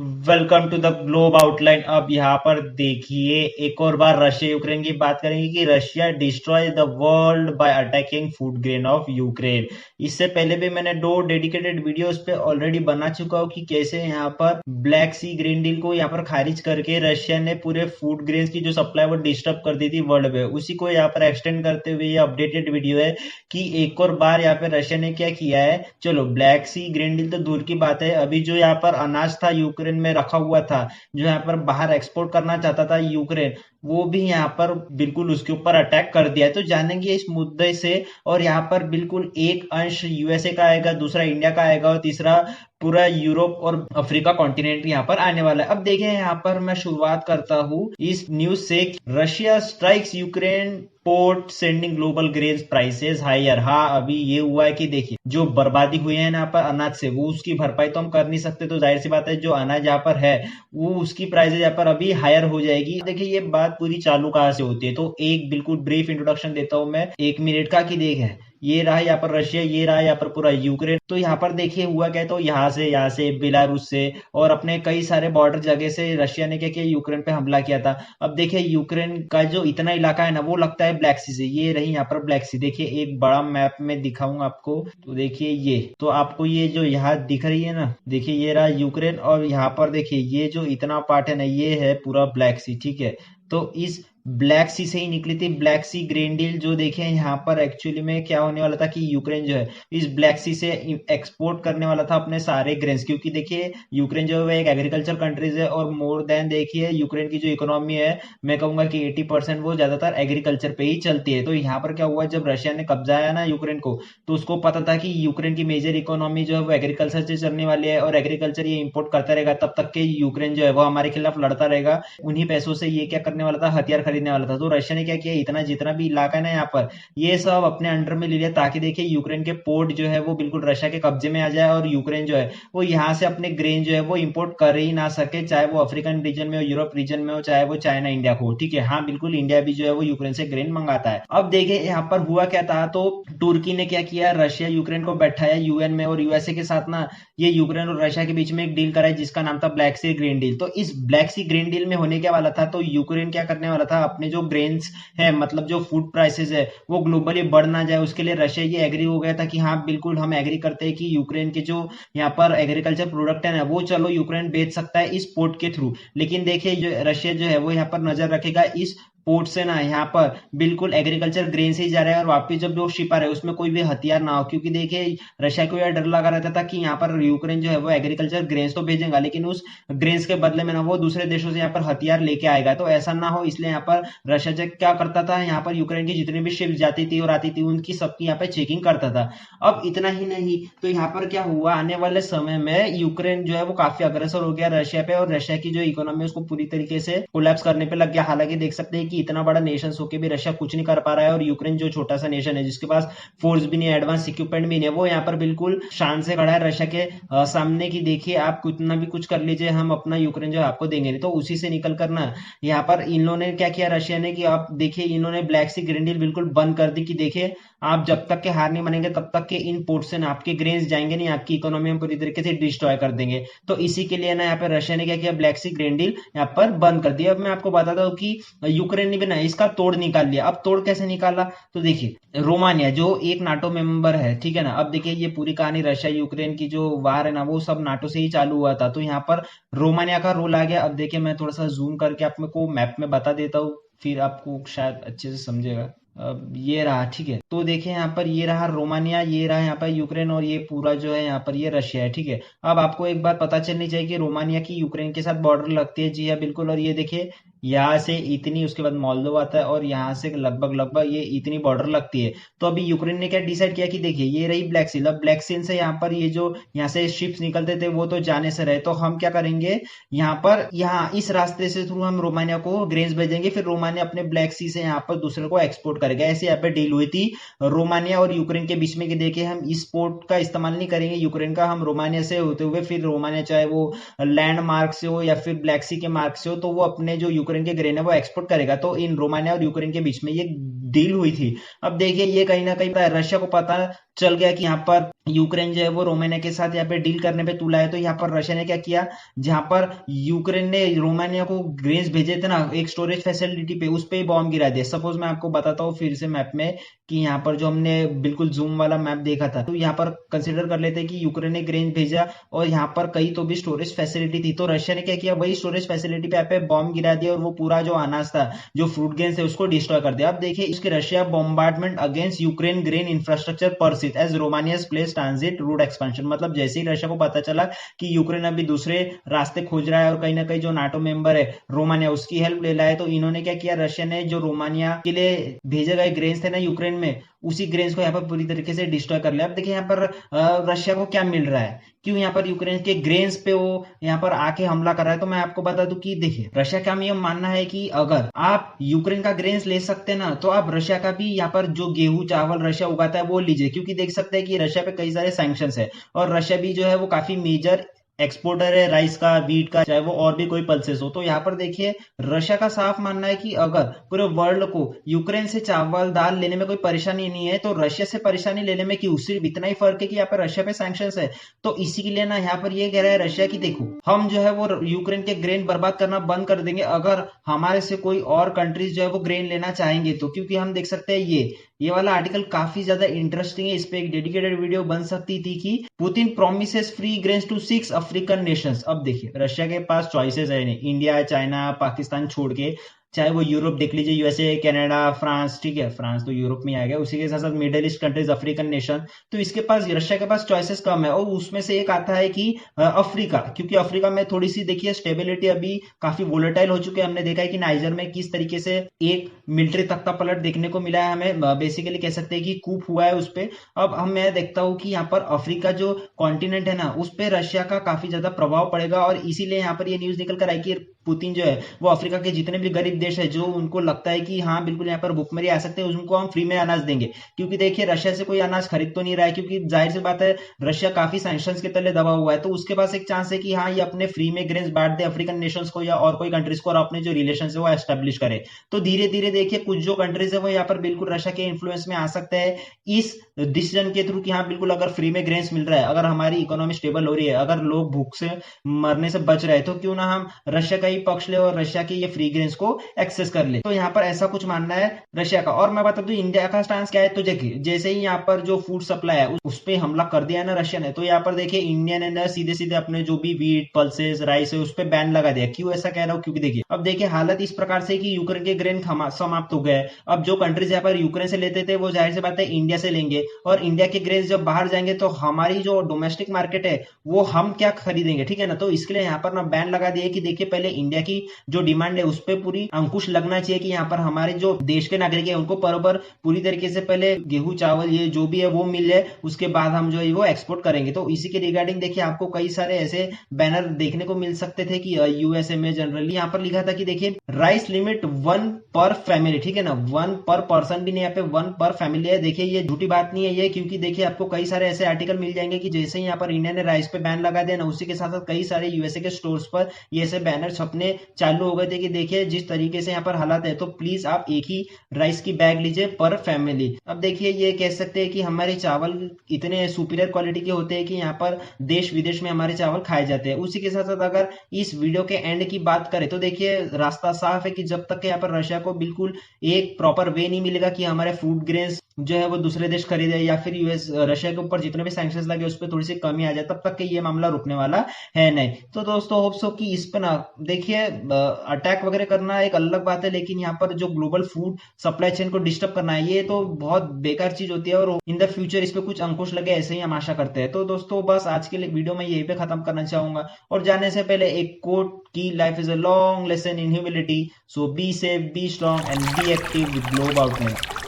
Welcome to the globe outline. अब यहाँ पर देखिए, एक और बार रशिया यूक्रेन की बात करेंगे कि Russia destroy the world by attacking food grain of Ukraine. इससे पहले भी मैंने 2 डेडिकेटेड वीडियोस पे ऑलरेडी बना चुका हूँ कि कैसे यहाँ पर ब्लैक सी ग्रीन डील को यहाँ पर खारिज करके रशिया ने पूरे फूड ग्रेन्स की जो सप्लाई वो डिस्टर्ब कर दी थी वर्ल्ड में। उसी को यहाँ पर एक्सटेंड करते हुए ये अपडेटेड वीडियो है कि एक और बार यहाँ पे रशिया ने क्या किया है। चलो, ब्लैक सी ग्रीन डील तो दूर की बात है, अभी जो यहाँ पर अनाज था यूक्रेन में रखा हुआ था, जो यहाँ पर बाहर एक्सपोर्ट करना चाहता था यूक्रेन, वो भी यहाँ पर बिल्कुल उसके ऊपर अटैक कर दिया है। तो जानेंगे इस मुद्दे से। और यहाँ पर बिल्कुल एक अंश यूएसए का आएगा, दूसरा इंडिया का आएगा और तीसरा पूरा यूरोप और अफ्रीका कॉन्टिनेंट यहाँ पर आने वाला है। अब देखें, यहाँ पर मैं शुरुआत करता हूँ इस न्यूज से। Russia strikes Ukraine port sending global grains prices higher. हाँ, अभी ये हुआ है कि देखिए, जो बर्बादी हुई है यहाँ पर अनाज से, वो उसकी भरपाई तो हम कर नहीं सकते, तो जाहिर सी बात है जो अनाज यहाँ पर है वो उसकी प्राइसेस यहाँ पर अभी हायर हो जाएगी। देखिए, ये बात पूरी चालू कहाँ से होती है, तो एक बिल्कुल ब्रीफ इंट्रोडक्शन देता हूँ मैं 1 मिनट का कि देखें, ये रहा यहाँ पर रशिया, ये रहा यहाँ पर पूरा यूक्रेन। तो यहाँ पर देखिए हुआ क्या है, तो यहाँ से बेलारूस से और अपने कई सारे बॉर्डर जगह से रशिया ने क्या किया, यूक्रेन पे हमला किया था। अब देखिए, यूक्रेन का जो इतना इलाका है ना, वो लगता है ब्लैक सी से। ये रही यहाँ पर ब्लैक सी, देखिए एक बड़ा मैप में दिखाऊंगा आपको, तो देखिए ये तो आपको ये जो यहाँ दिख रही है ना, देखिए ये रहा यूक्रेन, और यहाँ पर देखिए ये जो इतना पार्ट है ना, ये है पूरा ब्लैक सी, ठीक है। तो इस ब्लैक सी से ही निकली थी ब्लैक सी ग्रेन डील। जो देखें यहाँ पर एक्चुअली में क्या होने वाला था कि यूक्रेन जो है इस ब्लैक सी से एक्सपोर्ट करने वाला था अपने सारे ग्रेन्स, क्योंकि देखिए यूक्रेन जो है एक एग्रीकल्चर कंट्रीज है, और मोर देन देखिए यूक्रेन की जो इकोनॉमी है, मैं कहूंगा कि 80% वो ज्यादातर एग्रीकल्चर पे ही चलती है। तो यहाँ पर क्या हुआ, जब रशिया ने कब्जा आया ना यूक्रेन को, तो उसको पता था कि यूक्रेन की मेजर इकोनॉमी जो है वो एग्रीकल्चर से चलने वाली है, और एग्रीकल्चर ये इंपोर्ट करता रहेगा तब तक के यूक्रेन जो है वो हमारे खिलाफ लड़ता रहेगा। उन्हीं पैसों से ये क्या करने वाला था, हथियार खरीदने वाला था। तो रशिया ने क्या किया, इतना जितना भी इलाका है ना यहाँ पर, ये सब अपने अंडर में ले लिया, ताकि देखिए यूक्रेन के पोर्ट जो है वो बिल्कुल रशिया के कब्जे में आ जाए, और यूक्रेन जो है वो यहाँ से अपने ग्रेन जो है वो इंपोर्ट कर ही ना सके, चाहे वो अफ्रीकन रीजन में हो, यूरोप रीजन में हो, चाहे वो चाइना इंडिया को हो, ठीक है। हाँ बिल्कुल, इंडिया भी जो है वो यूक्रेन से ग्रेन मंगाता है। अब देखिए यहाँ पर हुआ क्या था, तो तुर्की ने क्या किया, रशिया यूक्रेन को बैठाया यूएन में, और यूएसए के साथ ना ये यूक्रेन और रशिया के बीच में एक डील कराई जिसका नाम था ब्लैक सी ग्रीन डील। तो इस ब्लैक सी ग्रीन डील में होने क्या वाला था, तो यूक्रेन क्या करने वाला था, अपने जो ग्रेन्स है, मतलब जो फूड प्राइसेस है वो ग्लोबली बढ़ ना जाए, उसके लिए रशिया ये एग्री हो गया था कि हाँ बिल्कुल हम एग्री करते हैं कि यूक्रेन के जो यहाँ पर एग्रीकल्चर प्रोडक्ट है ना, वो चलो यूक्रेन बेच सकता है इस पोर्ट के थ्रू। लेकिन देखिए जो रशिया जो है वो यहाँ पर नजर रखेगा इस पोर्ट से ना, यहाँ पर बिल्कुल एग्रीकल्चर ग्रेन से ही जा रहा है, और वापिस जब जो शिप आ रहा है उसमें कोई भी हथियार ना हो, क्योंकि देखिए रशिया को यह डर लगा रहता था कि यहाँ पर यूक्रेन जो है वो एग्रीकल्चर ग्रेन्स तो भेजेगा, लेकिन उस ग्रेन्स के बदले में ना वो दूसरे देशों से यहाँ पर हथियार लेके आएगा। तो ऐसा ना हो, इसलिए यहाँ पर रशिया जो क्या करता था, यहाँ पर यूक्रेन की जितनी भी शिप जाती थी और आती थी उनकी सबकी यहाँ पे चेकिंग करता था। अब इतना ही नहीं, तो यहाँ पर क्या हुआ, आने वाले समय में यूक्रेन जो है वो काफी अग्रसर हो गया रशिया पे, और रशिया की जो इकोनॉमी है उसको पूरी तरीके से कोलैप्स करने पे लग गया। हालांकि देख सकते हैं कि इतना बड़ा नेशन होकर भी रशिया कुछ नहीं कर पा रहा है, और यूक्रेन जो छोटा सा नेशन है जिसके पास फोर्स भी नहीं, एडवांस इक्विपमेंट भी नहीं है, वो यहाँ पर बिल्कुल शान से खड़ा है रशिया के सामने की देखिए आप कितना भी कुछ कर लीजिए, हम अपना यूक्रेन जो है आपको देंगे नहीं। तो उसी से निकल कर ना यहाँ पर इन लोगों ने क्या किया रशिया ने, कि आप देखिए इन्होंने ब्लैक सी ग्रीन डील बिल्कुल बंद कर दी, कि देखिए आप जब तक के हार नहीं बनेंगे तब तक के इन पोर्ट से ना आपके ग्रेन्स जाएंगे नहीं, आपकी इकोनॉमी हम पूरी तरीके से डिस्ट्रॉय कर देंगे। तो इसी के लिए ना यहाँ पर रशिया ने क्या किया, ब्लैक सी ग्रीन डील यहाँ पर बंद कर दिया। अब मैं आपको बताता हूँ कि यूक्रेन ने भी ना इसका तोड़ निकाल लिया। अब तोड़ कैसे निकाला, तो देखिए रोमानिया जो एक नाटो मेंबर है, ठीक है ना। अब देखिए ये पूरी कहानी रशिया यूक्रेन की जो वार है ना, वो सब नाटो से ही चालू हुआ था, तो यहाँ पर रोमानिया का रोल आ गया। अब देखिए मैं थोड़ा सा जूम करके आपको मैप में बता देता हूँ, फिर आपको शायद अच्छे से समझेगा। अब ये रहा, ठीक है। तो देखिए यहाँ पर ये रहा रोमानिया, ये रहा यहाँ पर यूक्रेन, और ये पूरा जो है यहाँ पर ये रशिया है, ठीक है। अब आपको एक बात पता चलनी चाहिए कि रोमानिया की यूक्रेन के साथ बॉर्डर लगती है, जी हाँ बिल्कुल। और ये देखिए यहाँ से इतनी, उसके बाद मोल्दोव आता है, और यहाँ से लगभग लगभग ये इतनी बॉर्डर लगती है। तो अभी यूक्रेन ने क्या डिसाइड किया कि देखिए ये रही ब्लैक सी, अब ब्लैक सी से यहाँ पर ये जो यहाँ से शिप्स निकलते थे वो तो जाने से रहे, तो हम क्या करेंगे, यहाँ पर यहाँ इस रास्ते से थ्रू हम रोमानिया को ग्रेन्स भेजेंगे, फिर रोमानिया अपने ब्लैक सी से यहाँ पर दूसरे को एक्सपोर्ट करेगा। ऐसे यहाँ पे डील हुई थी रोमानिया और यूक्रेन के बीच में, कि देखिए हम इस पोर्ट का इस्तेमाल नहीं करेंगे यूक्रेन का, हम रोमानिया से होते हुए फिर रोमानिया चाहे वो लैंड मार्क से हो या फिर ब्लैक सी के मार्क से हो, तो वो अपने जो यूक्रेन के ग्रेन है वो एक्सपोर्ट करेगा। तो इन रोमानिया और यूक्रेन के बीच में ये डील हुई थी। अब देखिए ये कहीं ना कहीं रशिया को पता चल गया कि यहाँ पर यूक्रेन जो है वो रोमानिया के साथ यहाँ पे डील करने पे तुला है। तो यहाँ पर रशिया ने क्या किया, जहां पर यूक्रेन ने रोमानिया को ग्रेन्स भेजे थे ना एक स्टोरेज फैसिलिटी पे, उस पे ही बॉम्ब गिरा दिया। सपोज मैं आपको बताता हूँ फिर से मैप में कि यहाँ पर जो हमने बिल्कुल जूम वाला मैप देखा था, तो यहाँ पर कंसिडर कर लेते हैं कि यूक्रेन ने ग्रेन भेजा और यहाँ पर कहीं तो भी स्टोरेज फैसिलिटी थी, तो रशिया ने क्या किया, वही स्टोरेज फैसिलिटी पे यहाँ पे बॉम्ब गिरा दिया और वो पूरा जो अनाज था, जो फ्रूट ग्रेन है, उसको डिस्ट्रॉय कर दिया। अब देखिए इसके Russia bombardment against Ukraine grain infrastructure persist as Romania's place transit route expansion. मतलब जैसे ही रशिया को पता चला कि यूक्रेन अभी दूसरे रास्ते खोज रहा है और कहीं ना कहीं जो नाटो मेंबर है रोमानिया उसकी हेल्प ले रहा है, तो इन्होंने क्या किया, रशिया ने जो रोमानिया के लिए भेजे गए ग्रेन्स थे ना यूक्रेन में, उसी ग्रेन्स को यहाँ पर पूरी तरीके से डिस्ट्रॉय कर लिया। अब देखिए यहाँ पर रशिया को क्या मिल रहा है, क्यों यहाँ पर यूक्रेन के ग्रेन्स पे वो यहाँ पर आके हमला कर रहा है। तो मैं आपको बता दूं कि देखिए रशिया का ये मानना है कि अगर आप यूक्रेन का ग्रेन्स ले सकते ना, तो आप रशिया का भी यहाँ पर जो गेहूं चावल रशिया उगाता है वो लीजिए, क्योंकि देख सकते हैं कि रशिया पे कई सारे सैंक्शंस है और रशिया भी जो है वो काफी मेजर एक्सपोर्टर है राइस का, वीट का, चाहे वो और भी कोई पल्सेस हो। तो यहाँ पर देखिए रशिया का साफ मानना है कि अगर पूरे वर्ल्ड को यूक्रेन से चावल दाल लेने में कोई परेशानी नहीं है, तो रशिया से परेशानी लेने में क्यों, सिर्फ इतना ही फर्क है कि यहाँ पर रशिया पे सैंक्शंस है। तो इसी के लिए ना यहाँ पर ये कह रहा है रशिया की देखो हम जो है वो यूक्रेन के ग्रेन बर्बाद करना बंद कर देंगे अगर हमारे से कोई और कंट्रीज जो है वो ग्रेन लेना चाहेंगे तो। क्योंकि हम देख सकते हैं ये वाला आर्टिकल काफी ज्यादा इंटरेस्टिंग है, इस पे एक डेडिकेटेड वीडियो बन सकती थी कि Putin promises free grains to 6 African nations. अब देखिए रशिया के पास चॉइसेस है नहीं, इंडिया चाइना पाकिस्तान छोड़ के, चाहे वो यूरोप देख लीजिए, यूएसए कनाडा फ्रांस, ठीक है फ्रांस तो यूरोप में आ गया, उसी के साथ साथ middle east countries African nation, तो इसके पास रशिया के पास चॉइसेस कम है। और उसमें से एक आता है कि अफ्रीका, क्योंकि अफ्रीका में थोड़ी सी देखिए स्टेबिलिटी अभी काफी वोलेटाइल हो चुकी है। हमने देखा है कि नाइजर में किस तरीके से एक मिलिट्री तख्ता पलट देखने को मिला है, हमें बेसिकली कह सकते हैं कि कूप हुआ है उस पर। अब मैं देखता हूँ कि यहाँ पर अफ्रीका जो कॉन्टिनेंट है ना उस पर रशिया का काफी ज्यादा प्रभाव पड़ेगा और इसीलिए यहाँ पर ये न्यूज निकल कर आई कि पुतिन जो है वो अफ्रीका के जितने भी गरीब देश है जो उनको लगता है कि हाँ बिल्कुल यहाँ पर भुखमरी आ सकते हैं, उनको हम फ्री में अनाज देंगे। क्योंकि देखिए रशिया से कोई अनाज खरीद तो नहीं रहा है, क्योंकि जाहिर सी बात है रशिया काफी सैंक्शंस के तले दबा हुआ है, तो उसके पास एक चांस है कि हाँ ये अपने फ्री में ग्रेन्स बांट दे अफ्रीकन नेशंस को या और कोई कंट्रीज को और अपने जो रिलेशन है वो एस्टेब्लिश करे। तो धीरे धीरे देखिए कुछ जो कंट्रीज है वो यहाँ पर बिल्कुल रशिया के इन्फ्लुएंस में आ सकते हैं इस डिसीजन के थ्रू कि हाँ बिल्कुल अगर फ्री में ग्रेन्स मिल रहा है, अगर हमारी इकोनॉमी स्टेबल हो रही है, अगर लोग भूख से मरने से बच रहे हैं, तो क्यों ना हम रशिया का ही पक्ष ले और रशिया के ये फ्री ग्रेन्स को एक्सेस कर ले। तो यहाँ पर ऐसा कुछ मानना है रशिया का। और मैं बता दूं इंडिया का स्टांस क्या है, तो देखिए जैसे ही यहाँ पर जो फूड सप्लाई है उस पर हमला कर दिया ना रशिया ने, तो यहाँ पर देखिए इंडिया ने सीधे सीधे अपने जो भी वीट पल्सेस राइस है उस पर बैन लगा दिया। क्यों ऐसा कह रहा हूँ, क्योंकि देखिए अब देखिए हालत इस प्रकार से कि यूक्रेन के ग्रेन समाप्त हो गए। अब जो कंट्रीज यहाँ पर यूक्रेन से लेते थे वो जाहिर सी बात है इंडिया से लेंगे, और इंडिया के ग्रेन जब बाहर जाएंगे तो हमारी जो डोमेस्टिक मार्केट है वो हम क्या खरीदेंगे, ठीक है ना। तो इसके लिए यहाँ पर ना बैन लगा दिया कि देखिए पहले इंडिया की जो डिमांड है उस पर पूरी अंकुश लगना चाहिए कि यहाँ पर हमारे जो देश के नागरिक है उनको बराबर पूरी तरीके से पहले गेहूं चावल ये जो भी है वो मिल जाए, उसके बाद हम जो है वो एक्सपोर्ट करेंगे। तो इसी के रिगार्डिंग देखिए आपको कई सारे ऐसे बैनर देखने को मिल सकते थे कि यूएसए में जनरली यहाँ पर लिखा था कि देखिए राइस लिमिट 1 पर फैमिली, ठीक है ना, 1 पर पर्सन भी नहीं, यहाँ पे 1 पर फैमिली है। देखिए ये झूठी बात नहीं है ये, क्योंकि देखिए आपको कई सारे ऐसे आर्टिकल मिल जाएंगे कि जैसे ही यहाँ पर इंडिया ने राइस पे बैन लगा दिया ना, उसी के साथ साथ कई सारे यूएसए के स्टोर्स पर ये ऐसे बैनर छपने चालू हो गए थे कि देखिए जिस तरीके से यहाँ पर हालात है तो प्लीज आप एक ही राइस की बैग लीजिए पर फैमिली। अब देखिए ये कह सकते हैं कि हमारे चावल इतने सुपीरियर क्वालिटी के होते हैं कि यहाँ पर देश विदेश में हमारे चावल खाए जाते हैं। उसी के साथ साथ अगर इस वीडियो के एंड की बात करें तो देखिए रास्ता साफ है कि जब तक यहाँ पर रशिया को बिल्कुल एक प्रॉपर वे नहीं मिलेगा कि हमारे फूड ग्रेन्स जो है वो दूसरे देश खरीदे या फिर यूएस रशिया के ऊपर जितने भी सैंक्शंस लगे उस पर थोड़ी सी कमी आ जाए, तब तक के ये मामला रुकने वाला है नहीं। तो दोस्तों होप सो कि इस पर ना देखिए अटैक वगैरह करना एक अलग बात है, लेकिन यहाँ पर जो ग्लोबल फूड सप्लाई चेन को डिस्टर्ब करना है ये तो बहुत बेकार चीज होती है और इन द फ्यूचर इस पे कुछ अंकुश लगे ऐसे ही हम आशा करते हैं। तो दोस्तों बस आज के लिए वीडियो में यही पे खत्म करना चाहूंगा, और जाने से पहले एक कोट की life is a long lesson in humility, so be safe be strong and be active with globe आउटलैइन।